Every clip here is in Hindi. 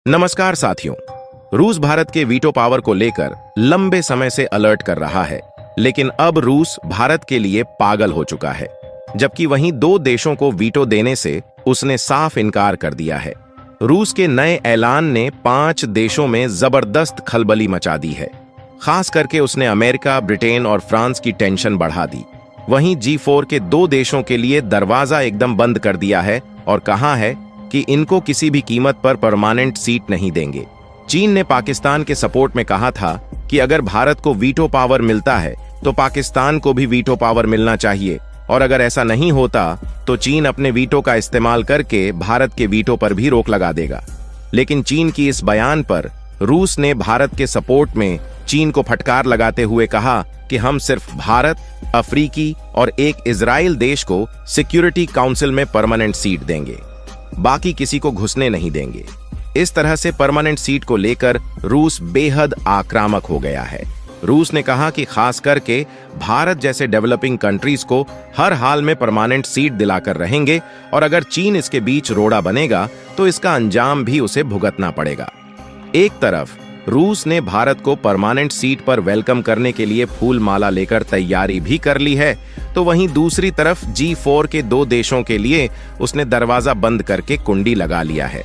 नमस्कार साथियों। रूस भारत के वीटो पावर को लेकर लंबे समय से अलर्ट कर रहा है, लेकिन अब रूस भारत के लिए पागल हो चुका है। जबकि वहीं दो देशों को वीटो देने से उसने साफ इनकार कर दिया है। रूस के नए ऐलान ने 5 देशों में जबरदस्त खलबली मचा दी है। खास करके उसने अमेरिका, ब्रिटेन और फ्रांस की टेंशन बढ़ा दी। वहीं G4 के 2 देशों के लिए दरवाजा एकदम बंद कर दिया है और कहा है कि इनको किसी भी कीमत पर परमानेंट सीट नहीं देंगे। चीन ने पाकिस्तान के सपोर्ट में कहा था कि अगर भारत को वीटो पावर मिलता है तो पाकिस्तान को भी वीटो पावर मिलना चाहिए, और अगर ऐसा नहीं होता तो चीन अपने वीटो का इस्तेमाल करके भारत के वीटो पर भी रोक लगा देगा। लेकिन चीन की इस बयान पर रूस ने भारत के सपोर्ट में चीन को फटकार लगाते हुए कहा कि हम सिर्फ भारत, अफ्रीकी और एक इजराइल देश को सिक्योरिटी काउंसिल में परमानेंट सीट देंगे, बाकी किसी को घुसने नहीं देंगे। इस तरह से परमानेंट सीट को लेकर रूस बेहद आक्रामक हो गया है। रूस ने कहा कि खास करके भारत जैसे डेवलपिंग कंट्रीज को हर हाल में परमानेंट सीट दिलाकर रहेंगे, और अगर चीन इसके बीच रोड़ा बनेगा तो इसका अंजाम भी उसे भुगतना पड़ेगा। एक तरफ रूस ने भारत को परमानेंट सीट पर वेलकम करने के लिए फूल माला लेकर तैयारी भी कर ली है, तो वहीं दूसरी तरफ G4 के 2 देशों के लिए उसने दरवाजा बंद करके कुंडी लगा लिया है।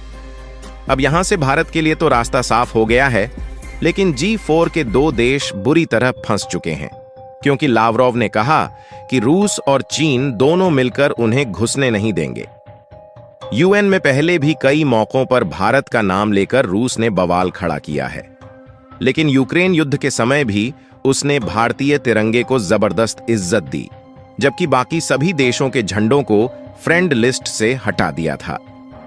अब यहां से भारत के लिए तो रास्ता साफ हो गया है, लेकिन G4 के 2 देश बुरी तरह फंस चुके हैं, क्योंकि लावरोव ने कहा कि रूस और चीन दोनों मिलकर उन्हें घुसने नहीं देंगे। UN में पहले भी कई मौकों पर भारत का नाम लेकर रूस ने बवाल खड़ा किया है, लेकिन यूक्रेन युद्ध के समय भी उसने भारतीय तिरंगे को जबरदस्त इज्जत दी, जबकि बाकी सभी देशों के झंडों को फ्रेंड लिस्ट से हटा दिया था।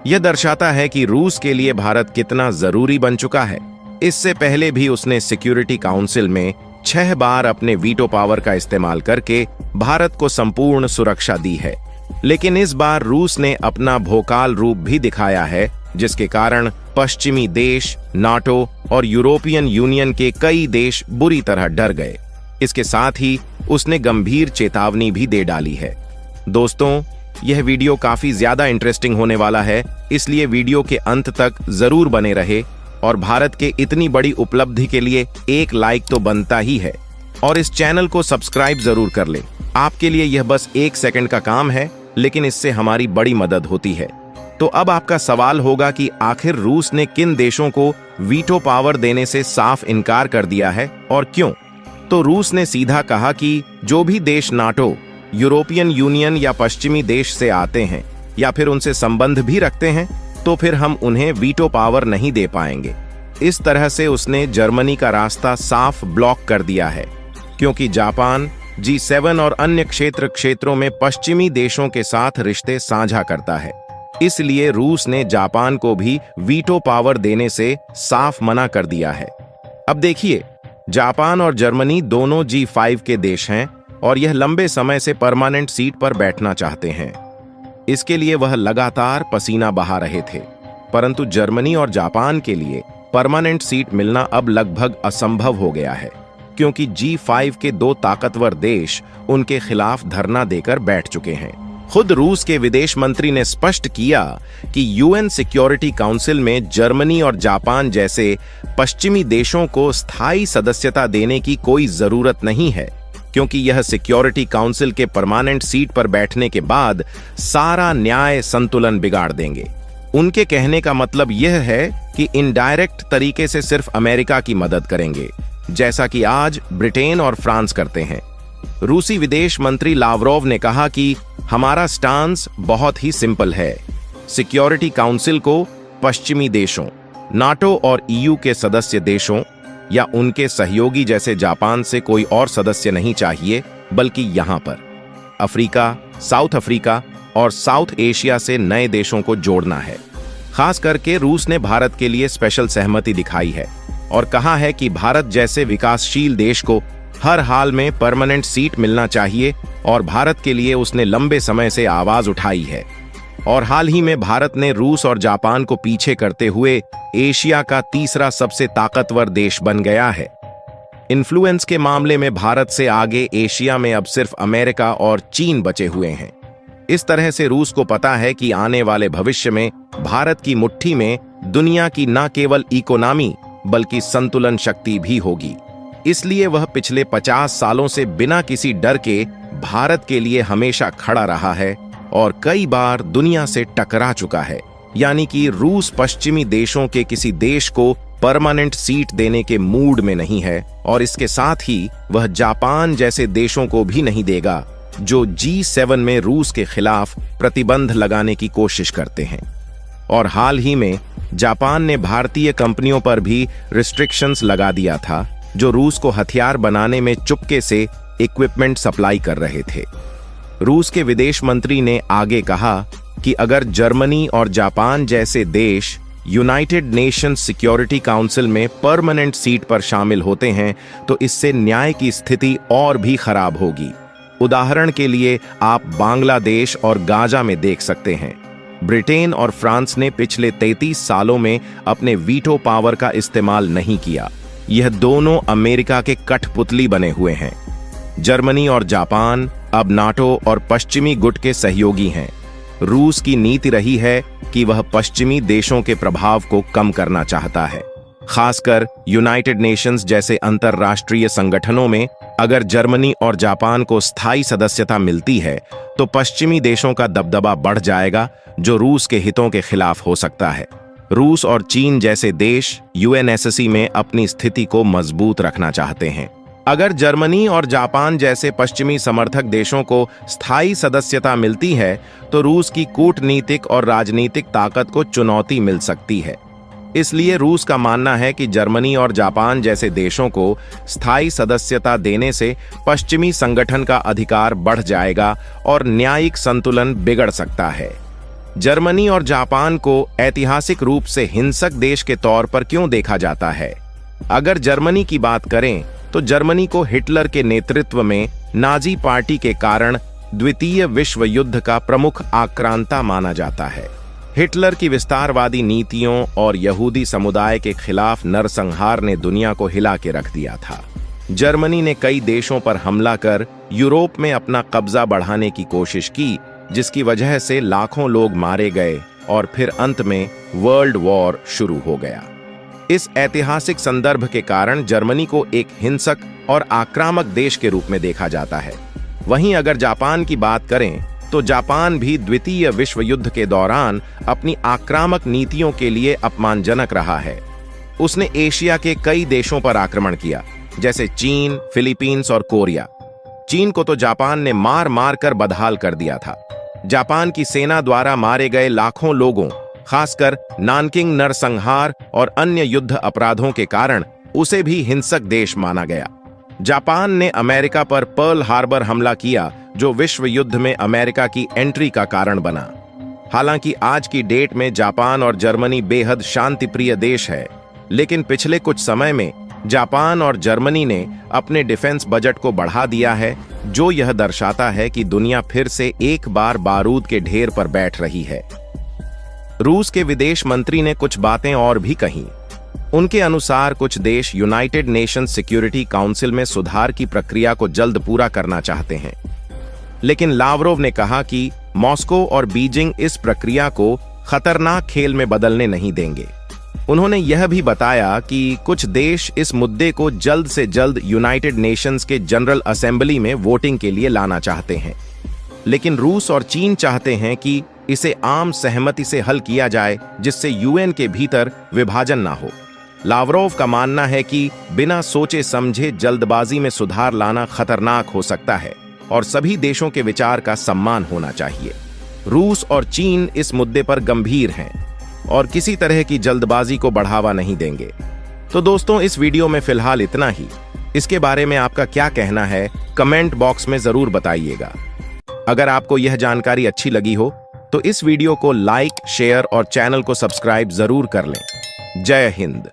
यह दर्शाता है कि रूस के लिए भारत कितना जरूरी बन चुका है। इससे पहले भी उसने सिक्योरिटी काउंसिल में 6 बार अपने वीटो पावर का इस्तेमाल करके भारत को संपूर्ण सुरक्षा दी है, लेकिन इस बार रूस ने अपना भोकाल रूप भी दिखाया है, जिसके कारण पश्चिमी देश, नाटो और यूरोपियन यूनियन के कई देश बुरी तरह डर गए। इसके साथ ही उसने गंभीर चेतावनी भी दे डाली है। दोस्तों, यह वीडियो काफी ज्यादा इंटरेस्टिंग होने वाला है, इसलिए वीडियो के अंत तक जरूर बने रहे, और भारत के इतनी बड़ी उपलब्धि के लिए एक लाइक तो बनता ही है, और इस चैनल को सब्सक्राइब जरूर कर लें। आपके लिए यह बस 1 सेकंड का काम है, लेकिन इससे हमारी बड़ी मदद होती है। तो अब आपका सवाल होगा कि आखिर रूस ने किन देशों को वीटो पावर देने से साफ इनकार कर दिया है और क्यों? तो रूस ने सीधा कहा कि जो भी देश नाटो, यूरोपियन यूनियन या पश्चिमी देश से आते हैं या फिर उनसे संबंध भी रखते हैं, तो फिर हम उन्हें वीटो पावर नहीं दे पाएंगे। इस तरह से उसने जर्मनी का रास्ता साफ ब्लॉक कर दिया है, क्योंकि जापान G7 और अन्य क्षेत्रों में पश्चिमी देशों के साथ रिश्ते साझा करता है। इसलिए रूस ने जापान को भी वीटो पावर देने से साफ मना कर दिया है। अब देखिए, जापान और जर्मनी दोनों G5 के देश हैं और यह लंबे समय से परमानेंट सीट पर बैठना चाहते हैं। इसके लिए वह लगातार पसीना बहा रहे थे, परंतु जर्मनी और जापान के लिए परमानेंट सीट मिलना अब लगभग असंभव हो गया है, क्योंकि G5 के 2 ताकतवर देश उनके खिलाफ धरना देकर बैठ चुके हैं। खुद रूस के विदेश मंत्री ने स्पष्ट किया कि UN सिक्योरिटी काउंसिल में जर्मनी और जापान जैसे पश्चिमी देशों को स्थायी सदस्यता देने की कोई जरूरत नहीं है, क्योंकि यह सिक्योरिटी काउंसिल के परमानेंट सीट पर बैठने के बाद सारा न्याय संतुलन बिगाड़ देंगे। उनके कहने का मतलब यह है कि इनडायरेक्ट तरीके से सिर्फ अमेरिका की मदद करेंगे, जैसा कि आज ब्रिटेन और फ्रांस करते हैं। रूसी विदेश मंत्री लावरोव ने कहा कि हमारा स्टांस बहुत ही सिंपल है। सिक्योरिटी काउंसिल को पश्चिमी देशों, नाटो और EU के सदस्य देशों या उनके सहयोगी जैसे जापान से कोई और सदस्य नहीं चाहिए, बल्कि यहां पर अफ्रीका, साउथ अफ्रीका और साउथ एशिया से नए देशों को जोड़ना है। खास करके रूस ने भारत के लिए स्पेशल सहमति दिखाई है और कहा है कि भारत जैसे विकासशील देश को हर हाल में परमानेंट सीट मिलना चाहिए, और भारत के लिए उसने लंबे समय से आवाज उठाई है। और हाल ही में भारत ने रूस और जापान को पीछे करते हुए एशिया का तीसरा सबसे ताकतवर देश बन गया है। इन्फ्लुएंस के मामले में भारत से आगे एशिया में अब सिर्फ अमेरिका और चीन बचे हुए हैं। इस तरह से रूस को पता है कि आने वाले भविष्य में भारत की मुट्ठी में दुनिया की न केवल इकोनॉमी बल्कि संतुलन शक्ति भी होगी। इसलिए वह पिछले 50 सालों से बिना किसी डर के भारत के लिए हमेशा खड़ा रहा है और कई बार दुनिया से टकरा चुका है। यानी कि रूस पश्चिमी देशों के किसी देश को परमानेंट सीट देने के मूड में नहीं है और इसके साथ ही वह जापान जैसे देशों को भी नहीं देगा जो G7 में रूस के खिलाफ प्रतिबंध लगाने की कोशिश करते हैं। और हाल ही में जापान ने भारतीय कंपनियों पर भी रिस्ट्रिक्शंस लगा दिया था जो रूस को हथियार बनाने में चुपके से इक्विपमेंट सप्लाई कर रहे थे। रूस के विदेश मंत्री ने आगे कहा कि अगर जर्मनी और जापान जैसे देश यूनाइटेड नेशंस सिक्योरिटी काउंसिल में परमानेंट सीट पर शामिल होते हैं तो इससे न्याय की स्थिति और भी खराब होगी। उदाहरण के लिए आप बांग्लादेश और गाजा में देख सकते हैं। ब्रिटेन और फ्रांस ने पिछले 33 सालों में अपने वीटो पावर का इस्तेमाल नहीं किया। यह दोनों अमेरिका के कठपुतली बने हुए हैं। जर्मनी और जापान अब नाटो और पश्चिमी गुट के सहयोगी हैं। रूस की नीति रही है कि वह पश्चिमी देशों के प्रभाव को कम करना चाहता है। खासकर यूनाइटेड नेशंस जैसे अंतर्राष्ट्रीय संगठनों में अगर जर्मनी और जापान को स्थायी सदस्यता मिलती है तो पश्चिमी देशों का दबदबा बढ़ जाएगा जो रूस के हितों के खिलाफ हो सकता है। रूस और चीन जैसे देश UNSC में अपनी स्थिति को मजबूत रखना चाहते हैं। अगर जर्मनी और जापान जैसे पश्चिमी समर्थक देशों को स्थायी सदस्यता मिलती है तो रूस की कूटनीतिक और राजनीतिक ताकत को चुनौती मिल सकती है। इसलिए रूस का मानना है कि जर्मनी और जापान जैसे देशों को स्थायी सदस्यता देने से पश्चिमी संगठन का अधिकार बढ़ जाएगा और न्यायिक संतुलन बिगड़ सकता है। जर्मनी और जापान को ऐतिहासिक रूप से हिंसक देश के तौर पर क्यों देखा जाता है? अगर जर्मनी की बात करें तो जर्मनी को हिटलर के नेतृत्व में नाजी पार्टी के कारण द्वितीय विश्व युद्ध का प्रमुख आक्रांता माना जाता है। हिटलर की विस्तारवादी नीतियों और यहूदी समुदाय के खिलाफ नरसंहार ने दुनिया को हिला के रख दिया था। जर्मनी ने कई देशों पर हमला कर यूरोप में अपना कब्जा बढ़ाने की कोशिश की, जिसकी वजह से लाखों लोग मारे गए और फिर अंत में वर्ल्ड वॉर शुरू हो गया। इस ऐतिहासिक संदर्भ के कारण जर्मनी को एक हिंसक और आक्रामक देश के रूप में देखा जाता है। वहीं अगर जापान की बात करें तो जापान भी द्वितीय विश्व युद्ध के दौरान अपनी आक्रामक नीतियों के लिए अपमानजनक रहा है। उसने एशिया के कई देशों पर आक्रमण किया, जैसे चीन, फिलीपींस और कोरिया। चीन को तो जापान ने मार मार कर बदहाल कर दिया था। जापान की सेना द्वारा मारे गए लाखों लोगों, खासकर नानकिंग नरसंहार और अन्य युद्ध अपराधों के कारण उसे भी हिंसक देश माना गया। जापान ने अमेरिका पर पर्ल हार्बर हमला किया, जो विश्व युद्ध में अमेरिका की एंट्री का कारण बना। हालांकि आज की डेट में जापान और जर्मनी बेहद शांतिप्रिय देश है, लेकिन पिछले कुछ समय में जापान और जर्मनी ने अपने डिफेंस बजट को बढ़ा दिया है, जो यह दर्शाता है कि दुनिया फिर से एक बार बारूद के ढेर पर बैठ रही है। रूस के विदेश मंत्री ने कुछ बातें और भी कहीं। उनके अनुसार कुछ देश यूनाइटेड नेशंस सिक्योरिटी काउंसिल में सुधार की प्रक्रिया को जल्द पूरा करना चाहते हैं, लेकिन लावरोव ने कहा कि मॉस्को और बीजिंग इस प्रक्रिया को खतरनाक खेल में बदलने नहीं देंगे। उन्होंने यह भी बताया कि कुछ देश इस मुद्दे को जल्द से जल्द यूनाइटेड नेशंस के जनरल असेंबली में वोटिंग के लिए लाना चाहते हैं, लेकिन रूस और चीन चाहते हैं कि इसे आम सहमति से हल किया जाए, जिससे UN के भीतर विभाजन ना हो। लावरोव का मानना है कि बिना सोचे समझे जल्दबाजी में सुधार लाना खतरनाक हो सकता है और सभी देशों के विचार का सम्मान होना चाहिए। रूस और चीन इस मुद्दे पर गंभीर हैं और किसी तरह की जल्दबाजी को बढ़ावा नहीं देंगे। तो दोस्तों, इस वीडियो में फिलहाल इतना ही। इसके बारे में आपका क्या कहना है, कमेंट बॉक्स में जरूर बताइएगा। अगर आपको यह जानकारी अच्छी लगी हो तो इस वीडियो को लाइक, शेयर और चैनल को सब्सक्राइब जरूर कर लें। जय हिंद।